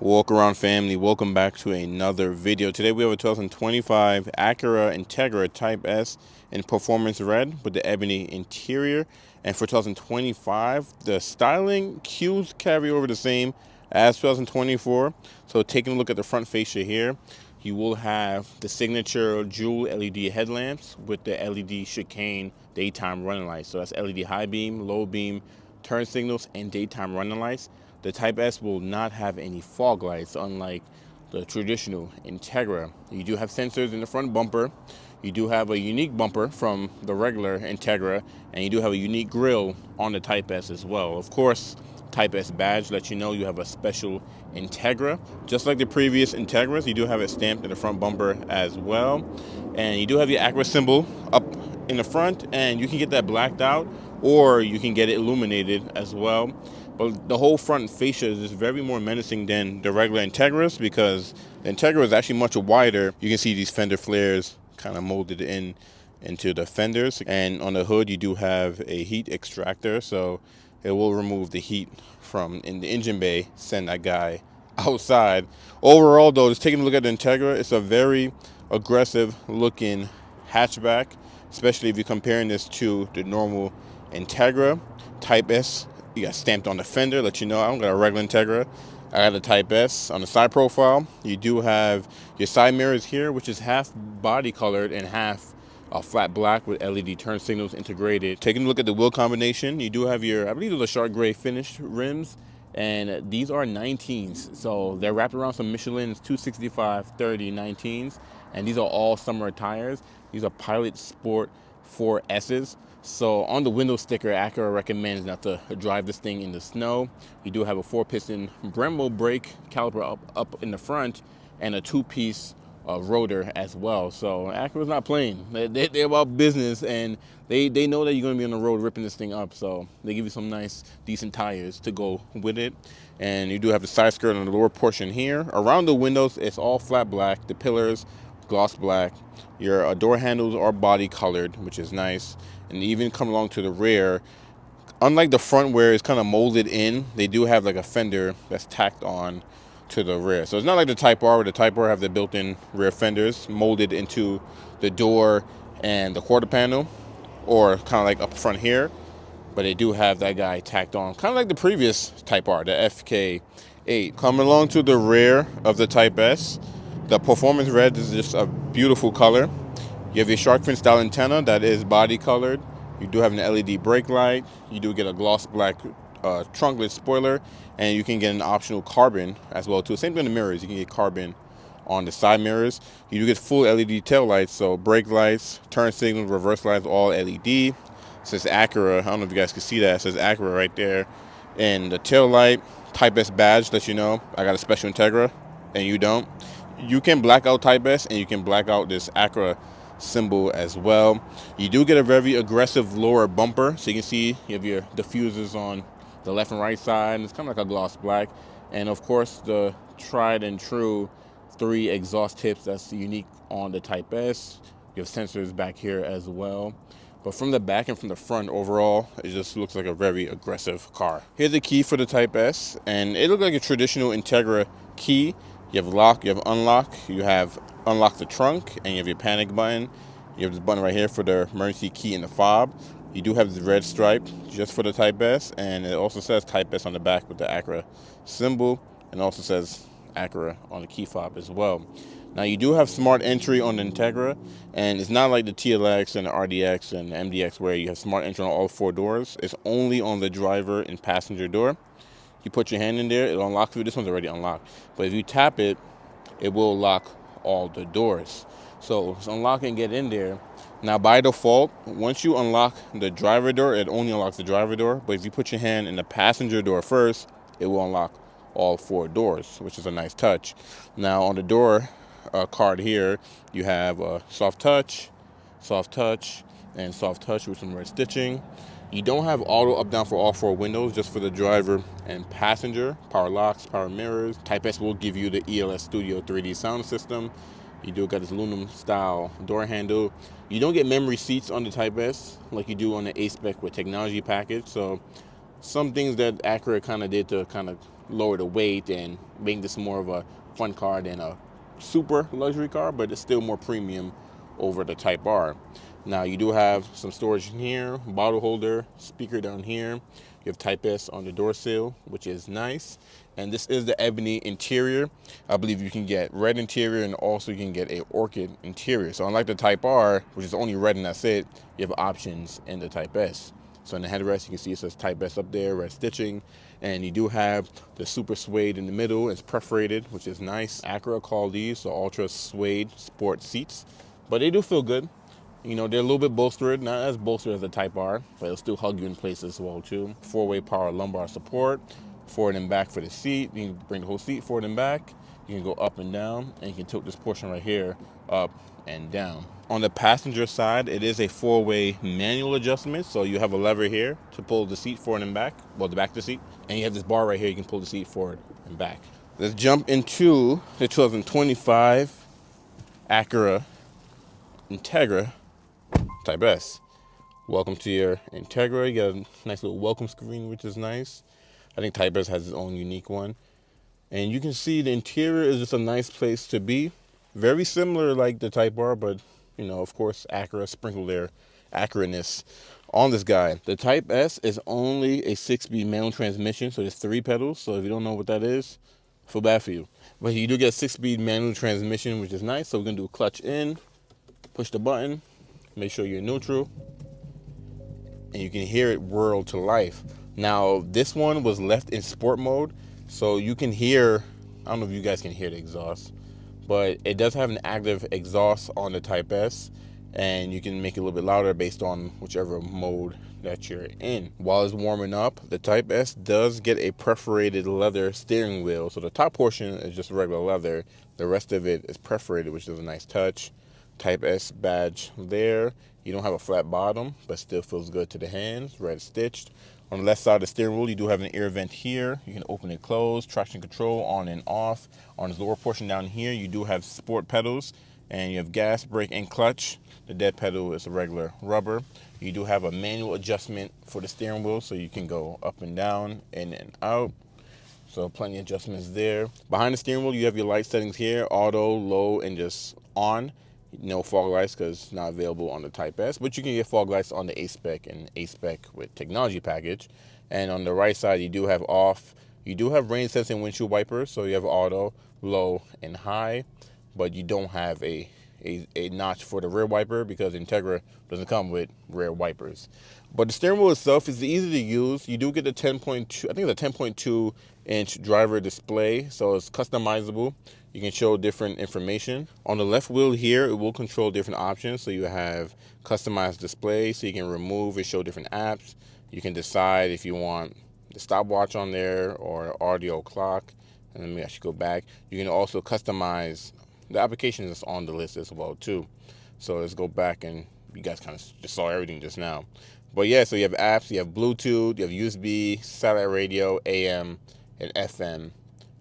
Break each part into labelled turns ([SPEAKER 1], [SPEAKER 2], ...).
[SPEAKER 1] Walkaround family, welcome back to another video. Today we have a 2025 Acura Integra Type S in performance red with the ebony interior. And for 2025, the styling cues carry over the same as 2024. So taking a look at the front fascia here, you will have the signature dual LED headlamps with the LED chicane daytime running lights. So that's LED high beam, low beam, turn signals, and daytime running lights. The Type S will not have any fog lights, unlike the traditional Integra. You do have sensors in the front bumper. You do have a unique bumper from the regular Integra, and you do have a unique grille on the Type S as well. Of course, Type S badge lets you know you have a special Integra. Just like the previous Integras, you do have it stamped in the front bumper as well. And you do have your Acura symbol up in the front, and you can get that blacked out, or you can get it illuminated as well. But the whole front fascia is just very more menacing than the regular Integras, because the Integra is actually much wider. You can see these fender flares kind of molded into the fenders. And on the hood, you do have a heat extractor, so it will remove the heat from in the engine bay, send that guy outside. Overall, though, just taking a look at the Integra, it's a very aggressive looking hatchback, especially if you're comparing this to the normal Integra. Type S, you got stamped on the fender, let you know I don't got a regular Integra. I got a Type S. On the side profile, you do have your side mirrors here, which is half body colored and half flat black with LED turn signals integrated. Taking a look at the wheel combination, you do have your, I believe those are shark gray finished rims, and these are 19s. So they're wrapped around some Michelin's 265, 30, 19s, and these are all summer tires. These are Pilot Sport 4S's. So on the window sticker, Acura recommends not to drive this thing in the snow. You do have a 4-piston Brembo brake caliper up in the front, and a 2-piece rotor as well. So Acura's not playing. They're about business, and they know that you're going to be on the road ripping this thing up. So they give you some nice, decent tires to go with it. And you do have the side skirt on the lower portion here. Around the windows, it's all flat black. The pillars, gloss black. Your door handles are body colored, which is nice. And even come along to the rear, unlike the front where it's kind of molded in, they do have like a fender that's tacked on to the rear. So it's not like the Type R, where the Type R have the built-in rear fenders molded into the door and the quarter panel, or kind of like up front here. But they do have that guy tacked on, kind of like the previous Type R, the FK8. Coming along to the rear of the Type S, the performance red is just a beautiful color. You have your shark fin style antenna that is body colored. You do have an LED brake light. You do get a gloss black trunklet spoiler, and you can get an optional carbon as well too. Same thing in the mirrors. You can get carbon on the side mirrors. You do get full LED tail lights, so brake lights, turn signals, reverse lights, all LED. It says Acura. I don't know if you guys can see that. It says Acura right there. And the tail light, Type S badge lets you know I got a special Integra, and you don't. You can black out Type S, and you can black out this Acura symbol as well. You do get a very aggressive lower bumper, so you can see you have your diffusers on the left and right side, and it's kind of like a gloss black. And of course, the tried and true 3 exhaust tips that's unique on the Type S. You have sensors back here as well. But from the back and from the front, overall, it just looks like a very aggressive car. Here's the key for the Type S, and it looks like a traditional Integra key. You have lock, you have unlock, you have unlock the trunk, and you have your panic button. You have this button right here for the emergency key in the fob. You do have the red stripe just for the Type S, and it also says Type S on the back with the Acura symbol, and also says Acura on the key fob as well. Now you do have smart entry on the Integra, and it's not like the TLX and the RDX and the MDX where you have smart entry on all 4 doors. It's only on the driver and passenger door. You put your hand in there, it'll unlock for you. This one's already unlocked. But if you tap it, it will lock all the doors. So it's unlock and get in there. Now by default, once you unlock the driver door, it only unlocks the driver door. But if you put your hand in the passenger door first, it will unlock all 4 doors, which is a nice touch. Now on the door card here, you have soft touch, and soft touch with some red stitching. You don't have auto up down for all 4 windows, just for the driver and passenger. Power locks, power mirrors. Type S will give you the ELS Studio 3D sound system. You do got this aluminum style door handle. You don't get memory seats on the Type S like you do on the A-Spec with technology package. So some things that Acura kind of did to kind of lower the weight and make this more of a fun car than a super luxury car, but it's still more premium over the Type R. Now you do have some storage in here, bottle holder, speaker down here. You have Type S on the door sill, which is nice. And this is the ebony interior. I believe you can get red interior, and also you can get a orchid interior. So unlike the Type R, which is only red and that's it, you have options in the Type S. So in the headrest, you can see it says Type S up there, red stitching. And you do have the super suede in the middle. It's perforated, which is nice. Acura called these the Ultra Suede Sport seats, but they do feel good. You know, they're a little bit bolstered, not as bolstered as the Type R, but it'll still hug you in place as well too. 4-way power lumbar support, forward and back for the seat. You can bring the whole seat forward and back. You can go up and down, and you can tilt this portion right here up and down. On the passenger side, it is a 4-way manual adjustment, so you have a lever here to pull the seat forward and back, well, the back of the seat, and you have this bar right here, you can pull the seat forward and back. Let's jump into the 2025 Acura Integra Type S. Welcome to your Integra. You got a nice little welcome screen, which is nice. I think Type S has its own unique one. And you can see the interior is just a nice place to be. Very similar like the Type R, but, you know, of course, Acura sprinkled their Acura-ness on this guy. The Type S is only a 6-speed manual transmission, so there's 3 pedals. So if you don't know what that is, I feel bad for you. But you do get a 6-speed manual transmission, which is nice. So we're going to do clutch in, push the button, make sure you're neutral, and you can hear it whirl to life. Now, this one was left in sport mode, so you can hear, I don't know if you guys can hear the exhaust, but it does have an active exhaust on the Type S, and you can make it a little bit louder based on whichever mode that you're in. While it's warming up, the Type S does get a perforated leather steering wheel. So the top portion is just regular leather. The rest of it is perforated, which is a nice touch. Type S badge there. You don't have a flat bottom, but still feels good to the hands. Red stitched. On the left side of the steering wheel, you do have an air vent here. You can open and close, traction control on and off. On this lower portion down here, you do have sport pedals, and you have gas, brake, and clutch. The dead pedal is a regular rubber. You do have a manual adjustment for the steering wheel, so you can go up and down, in and out. So plenty of adjustments there. Behind the steering wheel, you have your light settings here, auto, low, and just on. No fog lights because it's not available on the Type S, but you can get fog lights on the A-Spec and A-Spec with technology package. And on the right side, you do have off. You do have rain sensing windshield wipers, so you have auto, low, and high, but you don't have a notch for the rear wiper because Integra doesn't come with rear wipers. But the steering wheel itself is easy to use. You do get the 10.2, I think it's a 10.2 inch driver display, so it's customizable. You can show different information. On the left wheel here, it will control different options. So you have customized display, so you can remove and show different apps. You can decide if you want the stopwatch on there or audio clock. And let me actually go back. You can also customize the application that's on the list as well too. So let's go back, and you guys kind of just saw everything just now. But yeah, so you have apps, you have Bluetooth, you have USB, satellite radio, AM, and FM,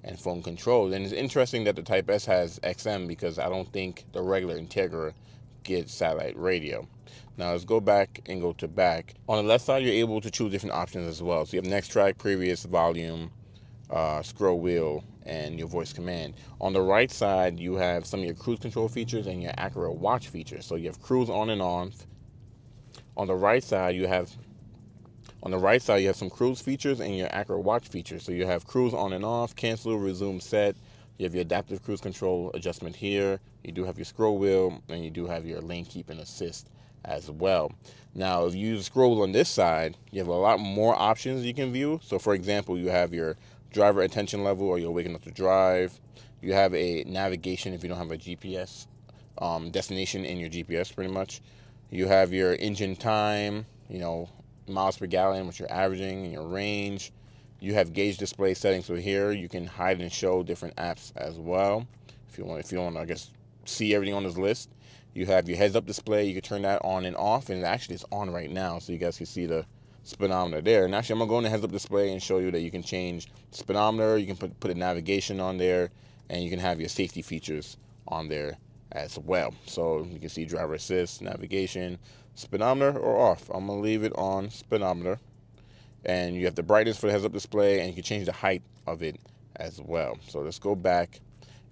[SPEAKER 1] and phone control. And it's interesting that the Type S has XM because I don't think the regular Integra gets satellite radio. Now let's go back and go to back. On the left side, you're able to choose different options as well. So you have next track, previous, volume, scroll wheel, and your voice command. On the right side, you have some of your cruise control features and your Acura watch features. So you have cruise on and off. On the right side, you have some cruise features and your Acura watch features. So you have cruise on and off, cancel, resume, set. You have your adaptive cruise control adjustment here. You do have your scroll wheel, and you do have your lane keep and assist as well. Now, if you use the scroll wheel on this side, you have a lot more options you can view. So for example, you have your driver attention level, or you're waking up to drive. You have a navigation if you don't have a GPS destination in your GPS, pretty much. You have your engine time, miles per gallon, which you're averaging, and your range. You have gauge display settings. So here you can hide and show different apps as well. If you want to, I guess, see everything on this list. You have your heads-up display. You can turn that on and off, and actually it's on right now, so you guys can see the speedometer there. And actually, I'm gonna go in the heads-up display and show you that you can change speedometer. You can put a navigation on there, and you can have your safety features on there as well. So you can see driver assist, navigation, speedometer, or off. I'm gonna leave it on speedometer, And you have the brightness for the heads-up display, and you can change the height of it as well. So let's go back,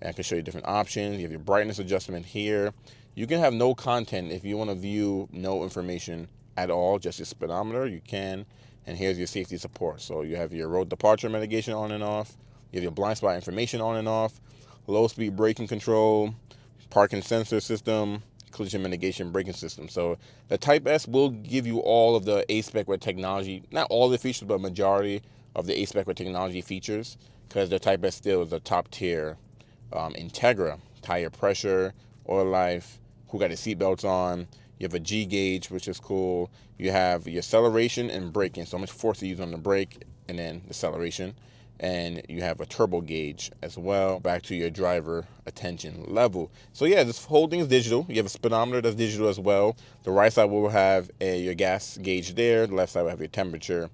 [SPEAKER 1] and I can show you different options. You have your brightness adjustment here. You can have no content if you want to view no information at all, just your speedometer, you can. And here's your safety support. So you have your road departure mitigation on and off. You have your blind spot information on and off, low speed braking control, parking sensor system, collision mitigation braking system. So the Type S will give you all of the A-Spec with technology, not all the features, but majority of the A-Spec with technology features, because the Type S still is a top tier Integra, tire pressure, oil life, who got his seatbelts on. You have a G gauge, which is cool. You have your acceleration and braking, so how much force you use on the brake, and then the acceleration. And you have a turbo gauge as well. Back to your driver attention level. So yeah, this whole thing is digital. You have a speedometer that's digital as well. The right side will have your gas gauge there. The left side will have your temperature.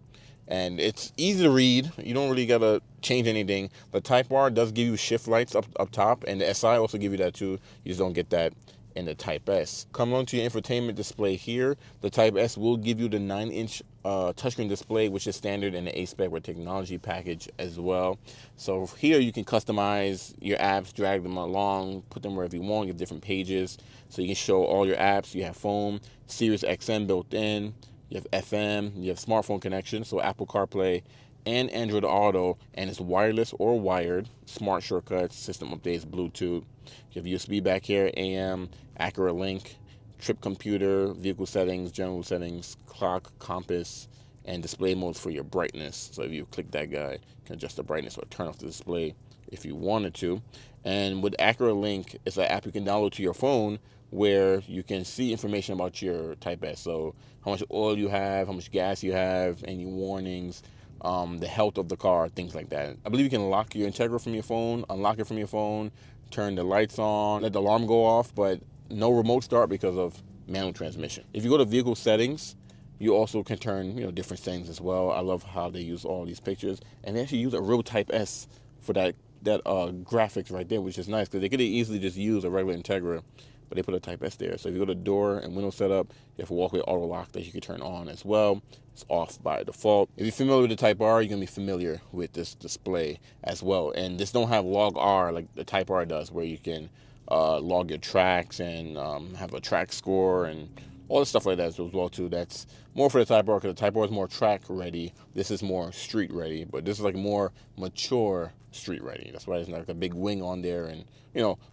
[SPEAKER 1] And it's easy to read. You don't really gotta change anything. The Type R does give you shift lights up top, and the SI also give you that too. You just don't get that in the Type S. Come on to your infotainment display here. The Type S will give you the 9-inch touchscreen display, which is standard in the A-Spec with technology package as well. So here you can customize your apps, drag them along, put them wherever you want. You have different pages, so you can show all your apps. You have phone, Sirius XM built in. You have FM, you have smartphone connection, so Apple CarPlay and Android Auto, and it's wireless or wired, smart shortcuts, system updates, Bluetooth. You have USB back here, AM, Acura Link, trip computer, vehicle settings, general settings, clock, compass, and display modes for your brightness. So if you click that guy, you can adjust the brightness or turn off the display if you wanted to. And with Acura Link, it's an app you can download to your phone where you can see information about your Type S. So how much oil you have, how much gas you have, any warnings, the health of the car, things like that. I believe you can lock your Integra from your phone, unlock it from your phone, turn the lights on, let the alarm go off, but no remote start because of manual transmission. If you go to vehicle settings, you also can turn different settings as well. I love how they use all these pictures, and they actually use a real Type S for that graphics right there, which is nice because they could easily just use a regular Integra, but they put a Type S there. So if you go to door and window setup, you have a walkway auto lock that you can turn on as well. It's off by default. If you're familiar with the Type R, you're gonna be familiar with this display as well. And this don't have log R like the Type R does, where you can log your tracks and have a track score and all the stuff like that as well too. That's more for the Type R because the Type R is more track ready. This is more street ready, but this is like more mature street ready. That's why there's like a big wing on there and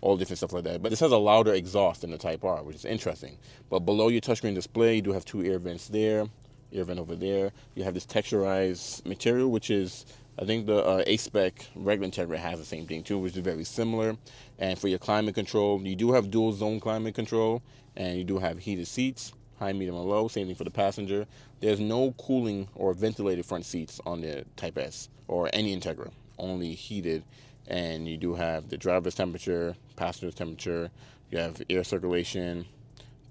[SPEAKER 1] all different stuff like that. But this has a louder exhaust than the Type R, which is interesting. But below your touchscreen display, you do have 2 air vents there, air vent over there. You have this texturized material, which is, I think the A-Spec regular Integra has the same thing too, which is very similar. And for your climate control, you do have dual zone climate control, and you do have heated seats, high, medium, and low. Same thing for the passenger. There's no cooling or ventilated front seats on the Type S or any Integra, only heated. And you do have the driver's temperature, passenger's temperature. You have air circulation,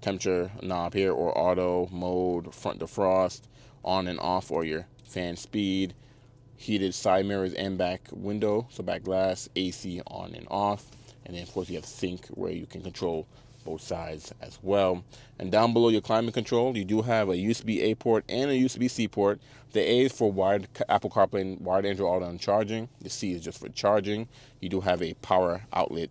[SPEAKER 1] temperature knob here, or auto mode, front defrost, on and off, or your fan speed, heated side mirrors and back window, so back glass, AC on and off. And then of course you have sync where you can control both sides as well. And down below your climate control, you do have a USB-A port and a USB-C port. The A is for wired Apple CarPlay and wired Android Auto and charging. The C is just for charging. You do have a power outlet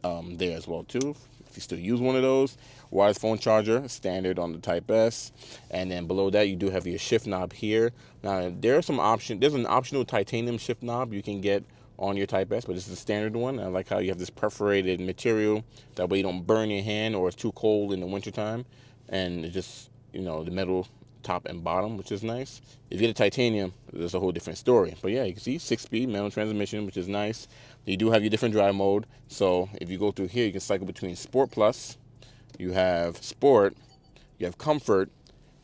[SPEAKER 1] there as well too, if you still use one of those. Wireless phone charger, standard on the Type S. And then below that, you do have your shift knob here. Now, there are some options. There's an optional titanium shift knob you can get on your Type S, but this is the standard one. I like how you have this perforated material. That way you don't burn your hand or it's too cold in the wintertime. And it's just, the metal top and bottom, which is nice. If you get a titanium, there's a whole different story. But yeah, you can see 6-speed manual transmission, which is nice. You do have your different drive mode. So if you go through here, you can cycle between Sport Plus, you have Sport, you have Comfort,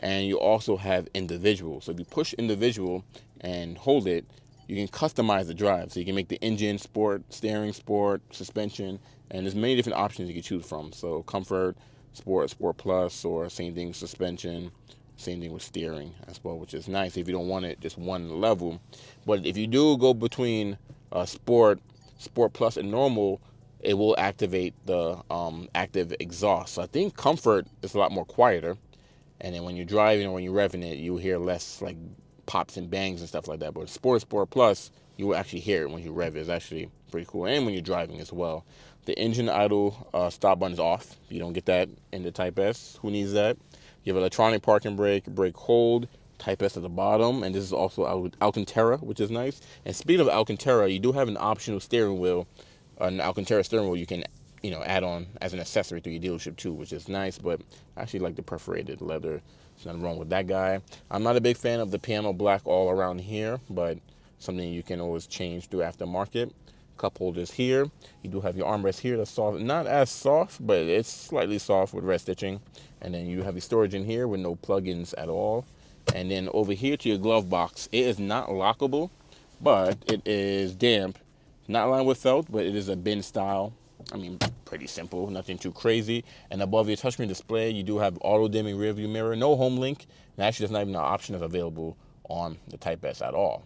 [SPEAKER 1] and you also have Individual. So if you push Individual and hold it, you can customize the drive. So you can make the engine Sport, steering Sport, suspension, and there's many different options you can choose from. So Comfort, Sport, Sport Plus, or same thing, suspension, same thing with steering as well, which is nice if you don't want it just one level. But if you do go between Sport, Sport Plus, and normal, it will activate the active exhaust. So I think Comfort is a lot more quieter. And then when you're driving or when you're revving it, you hear less like pops and bangs and stuff like that. But Sport Plus, you will actually hear it when you rev it. It's actually pretty cool, and when you're driving as well. The engine idle stop button is off. You don't get that in the Type S. Who needs that? You have electronic parking brake, brake hold, Type S at the bottom, and this is also Alcantara, which is nice. And speaking of Alcantara, you do have an optional steering wheel, an Alcantara steering wheel you can, add on as an accessory to your dealership too, which is nice. But I actually like the perforated leather. There's nothing wrong with that guy. I'm not a big fan of the piano black all around here, but something you can always change through aftermarket. Cup holders here. You do have your armrest here that's soft, not as soft, but it's slightly soft with red stitching. And then you have your storage in here with no plugins at all. And then over here to your glove box, it is not lockable, but it is damp. Not lined with felt, but it is a bin style. I mean, pretty simple, nothing too crazy. And above your touchscreen display, you do have auto dimming rear view mirror, no home link, and actually there's not even an option that's available on the Type S at all.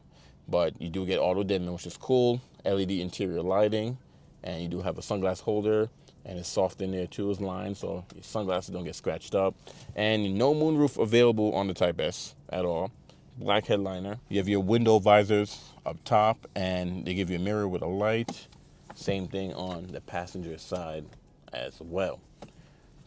[SPEAKER 1] But you do get auto dimming, which is cool. LED interior lighting, and you do have a sunglass holder, and it's soft in there too, it's lined, so your sunglasses don't get scratched up. And no moonroof available on the Type S at all. Black headliner. You have your window visors up top, and they give you a mirror with a light. Same thing on the passenger side as well.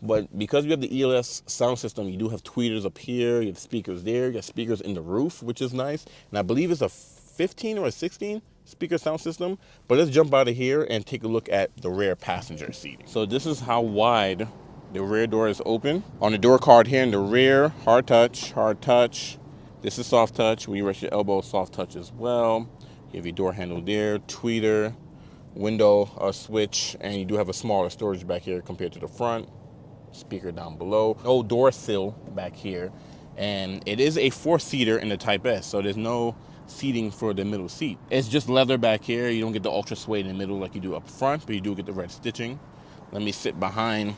[SPEAKER 1] But because you have the ELS sound system, you do have tweeters up here, you have speakers there, you have speakers in the roof, which is nice. And I believe it's a 15 or a 16 speaker sound system. But let's jump out of here and take a look at the rear passenger seating. So this is how wide the rear door is open. On the door card here in the rear, hard touch, hard touch. This is soft touch. When you rest your elbow, soft touch as well. You have your door handle there, tweeter, window switch, and you do have a smaller storage back here compared to the front. Speaker down below. No door sill back here. And it is a 4-seater in the Type S, so there's no seating for the middle seat. It's just leather back here. You don't get the Ultrasuede in the middle like you do up front, but you do get the red stitching. Let me sit behind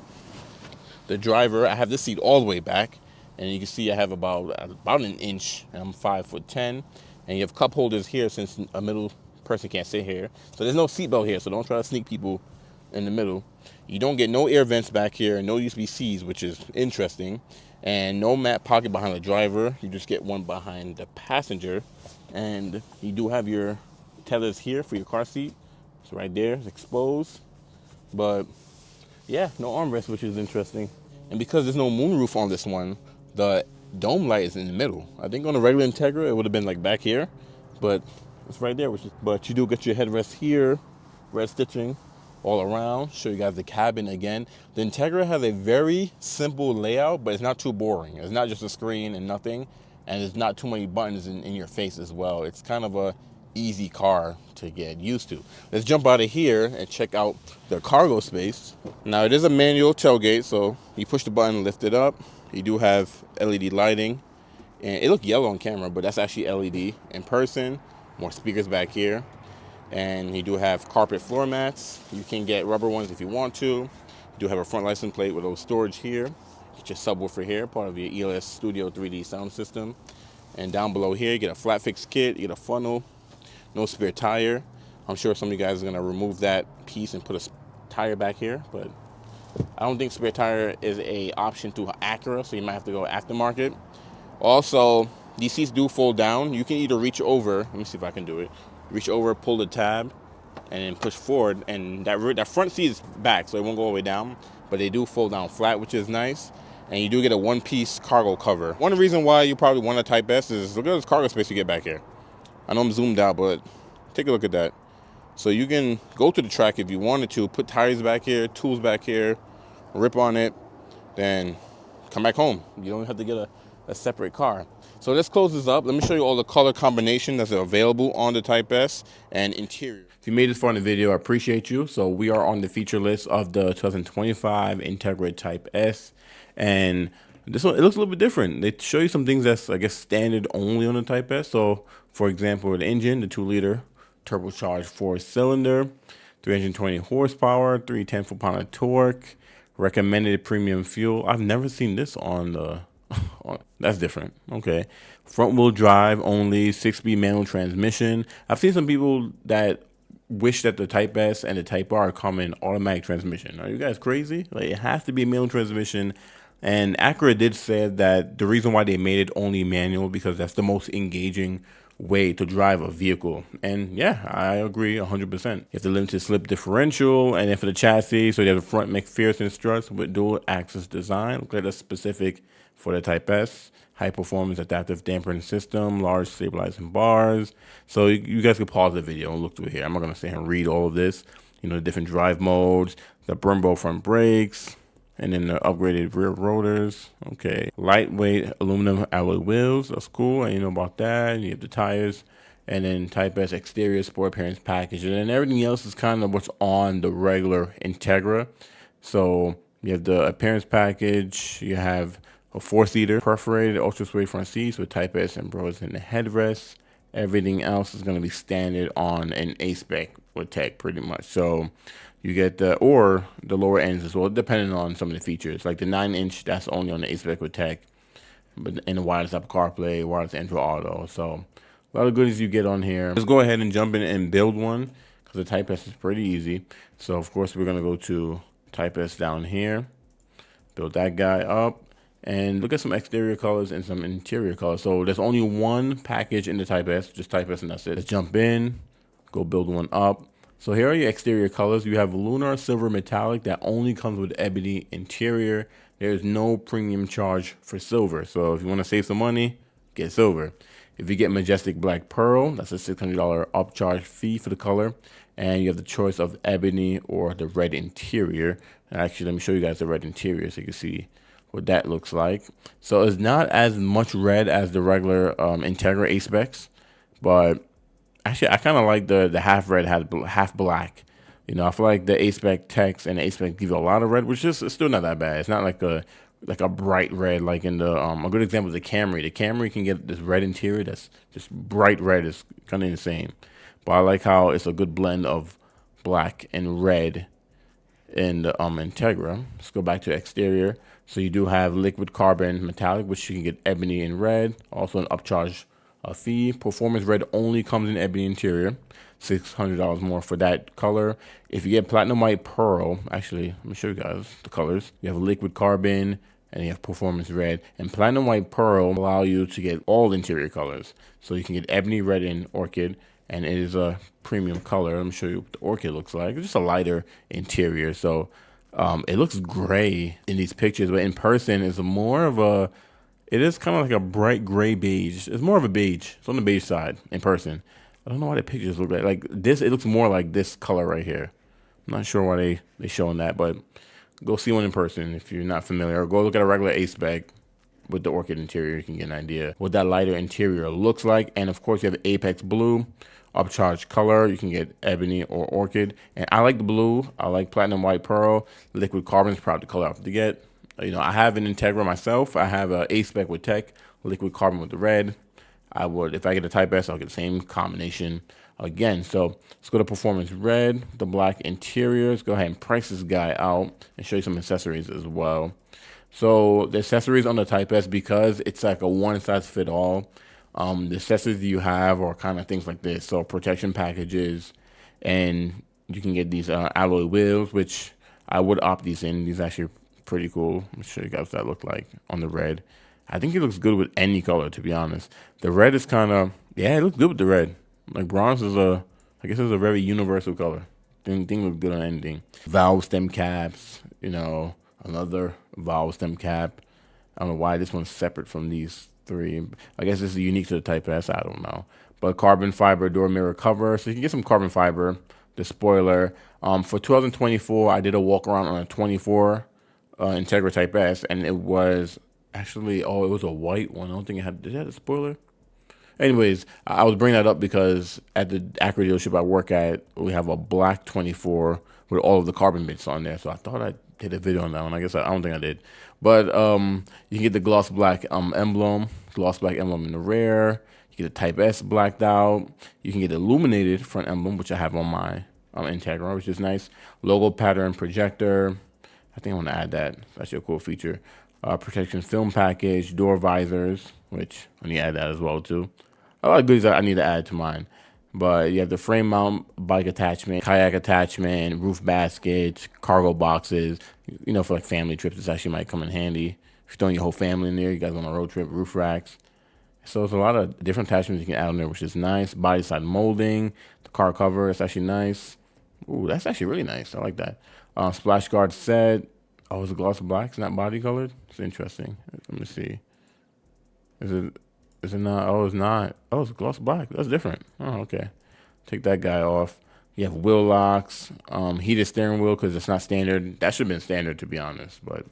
[SPEAKER 1] the driver. I have this seat all the way back, and you can see I have about an inch, and I'm 5'10", and you have cup holders here since a middle person can't sit here. So there's no seatbelt here, so don't try to sneak people in the middle. You don't get no air vents back here, no USB-Cs, which is interesting, and no mat pocket behind the driver. You just get one behind the passenger, and you do have your tethers here for your car seat. It's right there, it's exposed, but yeah, no armrest, which is interesting. And because there's no moonroof on this one, the dome light is in the middle. I think on a regular Integra, it would have been like back here, but it's right there. But you do get your headrest here, red stitching all around. Show you guys the cabin again. The Integra has a very simple layout, but it's not too boring. It's not just a screen and nothing, and there's not too many buttons in your face as well. It's kind of a easy car to get used to. Let's jump out of here and check out the cargo space. Now it is a manual tailgate, so you push the button, lift it up. You do have LED lighting, and it looked yellow on camera, but that's actually LED in person. More speakers back here, and you do have carpet floor mats. You can get rubber ones if you want to. You do have a front license plate with a little storage here. Get your subwoofer here, part of your ELS Studio 3D sound system. And down below here, you get a flat fix kit, you get a funnel, no spare tire. I'm sure some of you guys are gonna remove that piece and put a tire back here, but I don't think spare tire is a option through Acura, so you might have to go aftermarket. Also, these seats do fold down. You can either reach over, let me see if I can do it. Reach over, pull the tab, and then push forward, and that front seat is back, so it won't go all the way down, but they do fold down flat, which is nice. And you do get a one-piece cargo cover. One reason why you probably want a Type S is look at this cargo space you get back here. I know I'm zoomed out, but take a look at that. So you can go to the track if you wanted to, put tires back here, tools back here, rip on it, then come back home. You don't have to get a separate car. So let's close this up. Let me show you all the color combination that's available on the Type S and interior. If you made this far in the video, I appreciate you. So we are on the feature list of the 2025 Integra Type S. And this one, it looks a little bit different. They show you some things that's, I guess, standard only on the Type S. So, for example, the engine, the 2-liter turbocharged 4-cylinder, 320 horsepower, 310 foot-pound of torque, recommended premium fuel. I've never seen this on the... that's different. Okay. Front-wheel drive only, 6-speed manual transmission. I've seen some people that wish that the Type S and the Type R come in automatic transmission. Are you guys crazy? Like, it has to be a manual transmission. And Acura did say that the reason why they made it only manual because that's the most engaging way to drive a vehicle. And yeah, I agree 100%. You have the limited slip differential, and then for the chassis, so you have the front MacPherson struts with dual axis design. Look at that's specific for the Type S. High performance adaptive dampering system, large stabilizing bars. So you guys can pause the video and look through here. I'm not gonna sit here and read all of this. You know, the different drive modes, the Brembo front brakes, and then the upgraded rear rotors. Okay, lightweight aluminum alloy wheels. That's cool. And you know about that. You have the tires, and then Type S exterior sport appearance package, and then everything else is kind of what's on the regular Integra. So you have the appearance package. You have a 4-seater perforated ultrasuede front seats with Type S embossed in the headrests. Everything else is going to be standard on an A-spec with tech, pretty much. So you get the lower ends as well, depending on some of the features. Like the 9-inch, that's only on the A-spec with tech, but in the wireless Apple CarPlay, wireless Android Auto. So a lot of goodies you get on here. Let's go ahead and jump in and build one because the Type S is pretty easy. So of course we're gonna go to Type S down here, build that guy up, and look at some exterior colors and some interior colors. So there's only one package in the Type S, just Type S, and that's it. Let's jump in, go build one up. So here are your exterior colors. You have lunar silver metallic that only comes with ebony interior. There's no premium charge for silver. So if you want to save some money, get silver. If you get majestic black pearl, that's a $600 upcharge fee for the color. And you have the choice of ebony or the red interior. And actually, let me show you guys the red interior so you can see what that looks like. So it's not as much red as the regular Integra A-specs, but actually I kind of like the half red, half black. You know, I feel like the A-spec text and the A-spec give you a lot of red, which is still not that bad. It's not like a bright red like in the a good example is the Camry. The Camry can get this red interior that's just bright red. Is kind of insane. But I like how it's a good blend of black and red in the Integra. Let's go back to exterior. So you do have liquid carbon metallic, which you can get ebony and red. Also an upcharge fee. Performance red only comes in ebony interior. $600 more for that color. If you get platinum white pearl, actually, let me show you guys the colors. You have liquid carbon and you have performance red. And platinum white pearl allow you to get all interior colors. So you can get ebony, red, and orchid. And it is a premium color. Let me show you what the orchid looks like. It's just a lighter interior. So it looks gray in these pictures, but in person it's more of a, it is kind of like a bright gray beige. It's more of a beige. It's on the beige side in person. I don't know why the pictures look like this. It looks more like this color right here. I'm not sure why they showing that, but go see one in person if you're not familiar, or go look at a regular A-spec with the orchid interior. You can get an idea what that lighter interior looks like. And of course you have Apex blue, upcharged color. You can get ebony or orchid, and I like the blue. I like platinum white pearl. Liquid carbon is probably the color I have to get. You know, I have an Integra myself. I have a A-spec with tech, liquid carbon with the red. I would, if I get a Type S, I'll get the same combination again. So let's go to performance red, the black interiors. Go ahead and price this guy out and show you some accessories as well. So the accessories on the Type S, because it's like a one-size-fit-all, the accessories you have are kind of things like this. So protection packages, and you can get these alloy wheels, which I would opt these in. These are actually pretty cool. Let me show you guys what that look like on the red. I think it looks good with any color, to be honest. The red is kind of, yeah, it looks good with the red. Like bronze is I guess it's a very universal color. Thing looks good on anything. Valve stem caps, you know, another valve stem cap. I don't know why this one's separate from these three. I guess this is unique to the Type S. I don't know. But carbon fiber door mirror cover. So you can get some carbon fiber. The spoiler. For 2024, I did a walk around on a 24 Integra Type S, and it was actually, it was a white one. I don't think it had, did it have a spoiler? Anyways, I was bringing that up because at the Acura dealership I work at, we have a black 24 with all of the carbon bits on there. So I thought I did a video on that one. I guess I don't think I did. But you can get the gloss black emblem in the rear. You get the Type S blacked out. You can get the illuminated front emblem, which I have on my Integra, which is nice. Logo pattern projector. I think I want to add that. It's actually a cool feature. Protection film package, door visors, which I need to add that as well too. A lot of goodies I need to add to mine. But you have the frame mount bike attachment, kayak attachment, roof baskets, cargo boxes. You know, for like family trips, this actually might come in handy. you're throwing your whole family in there, you guys on a road trip, roof racks. So it's a lot of different attachments you can add on there, which is nice. Body side molding, the car cover, it's actually nice. Ooh, that's actually really nice. I like that. Splash guard set. Oh, it's a gloss black. It's not body colored. It's interesting. Let me see. Is it? Is it not? Oh, it's not. Oh, it's gloss black. That's different. Oh, okay. Take that guy off. You have wheel locks, heated steering wheel because it's not standard. That should have been standard, to be honest, but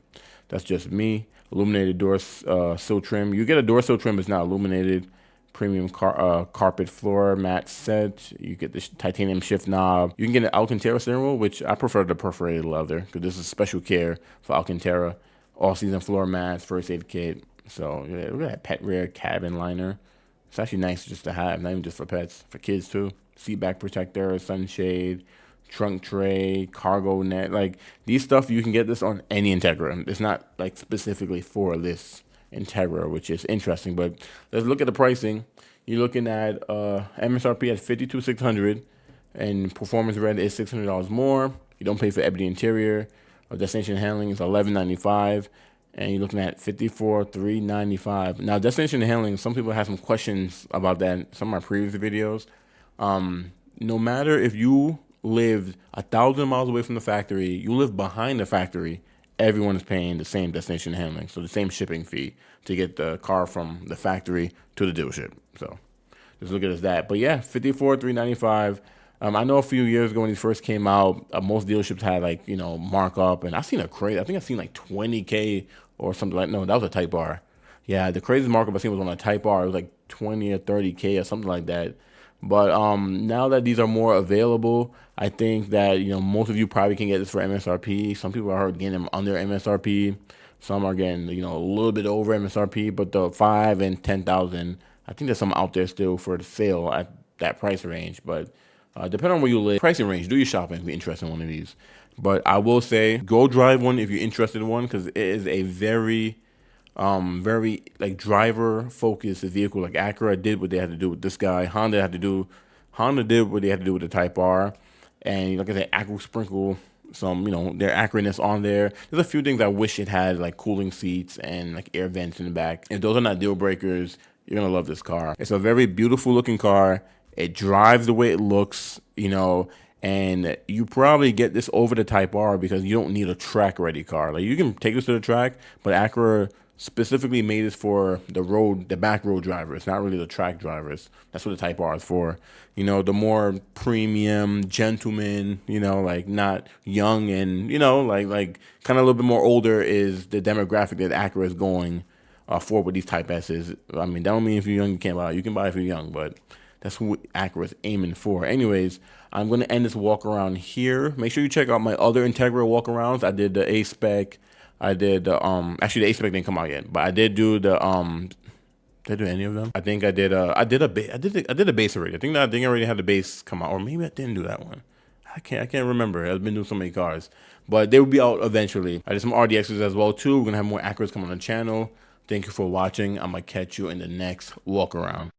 [SPEAKER 1] that's just me. Illuminated door sill trim. You get a door sill trim. It's not illuminated. Premium carpet floor mat set. You get the titanium shift knob. You can get an Alcantara steering wheel, which I prefer the perforated leather because this is special care for Alcantara. All-season floor mats, first aid kit. So yeah, look at that pet rear cabin liner. It's actually nice just to have, not even just for pets, for kids too. Seat back protector, sunshade, trunk tray, cargo net. Like these stuff, you can get this on any Integra. It's not like specifically for this Integra, which is interesting. But let's look at the pricing. You're looking at MSRP at $52,600, and performance red is $600 more. You don't pay for ebony interior. Destination handling is $11.95. And you're looking at $54,395. Now, destination handling, some people have some questions about that in some of my previous videos. No matter if you lived 1,000 miles away from the factory, you live behind the factory, everyone is paying the same destination handling, so the same shipping fee to get the car from the factory to the dealership. So just look at it as that. But yeah, $54,395. I know a few years ago when these first came out, most dealerships had like, you know, markup, and I've seen a crazy, I think I've seen like 20K or something like, no, that was a Type R. Yeah, the craziest markup I seen was on a Type R. It was like 20 or 30K or something like that. But now that these are more available, I think that, you know, most of you probably can get this for MSRP. Some people are getting them under MSRP. Some are getting, you know, a little bit over MSRP, but the 5 and 10,000, I think there's some out there still for the sale at that price range. But depending on where you live, pricing range, do your shopping if you're interested in one of these. But I will say, go drive one if you're interested in one, because it is a very like driver focused vehicle. Like Acura did what they had to do with this guy. Honda did what they had to do with the Type R. And like I said, Acura sprinkle some, you know, their Acura-ness on there. There's a few things I wish it had, like cooling seats and like air vents in the back. If those are not deal breakers, you're gonna love this car. It's a very beautiful looking car. It drives the way it looks, you know, and you probably get this over the Type R because you don't need a track ready car. Like you can take this to the track, but Acura specifically made this for the back road drivers, not really the track drivers. That's what the Type R is for. You know, the more premium gentleman, you know, like not young and, you know, like kind of a little bit more older is the demographic that Acura is going for with these Type S's. I mean, that don't mean if you're young you can't buy it. You can buy it if you're young, but that's what Acura is aiming for. Anyways, I'm going to end this walk around here. Make sure you check out my other Integra walk arounds. I did the A-Spec. I did actually the A-Spec didn't come out yet, but I did do the did I do any of them? I think I did I did a base already. I think I already had the base come out, or maybe I didn't do that one. I can't remember. I've been doing so many cars, but they will be out eventually. I did some RDXs as well too. We're gonna have more Acuras come on the channel. Thank you for watching. I'm gonna catch you in the next walk around.